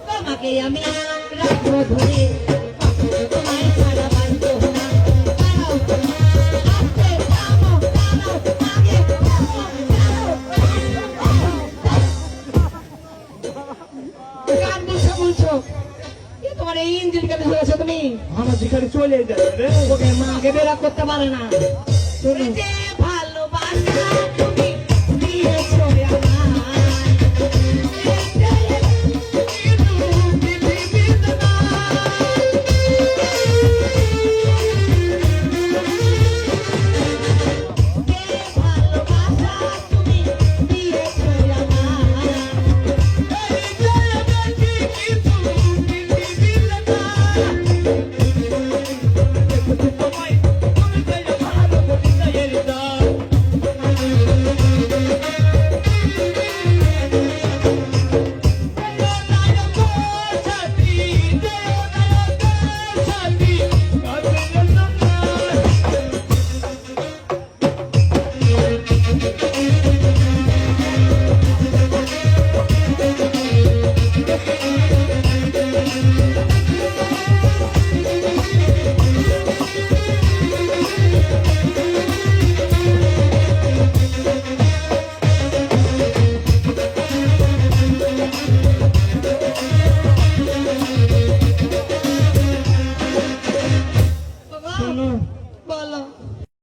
তোমাকে আমি রাখবো ধরে তোমায় ছাড়া বাঁচবো না দাঁড়াও আস্তে থামো দাঁড়াও আগে গান বলছো তোমার এই ইঞ্জিন কেন হয়েছে তুমি আমার যেখানে চলে যাবে রে ওকে মাকে বেরা করতে পারে না চলে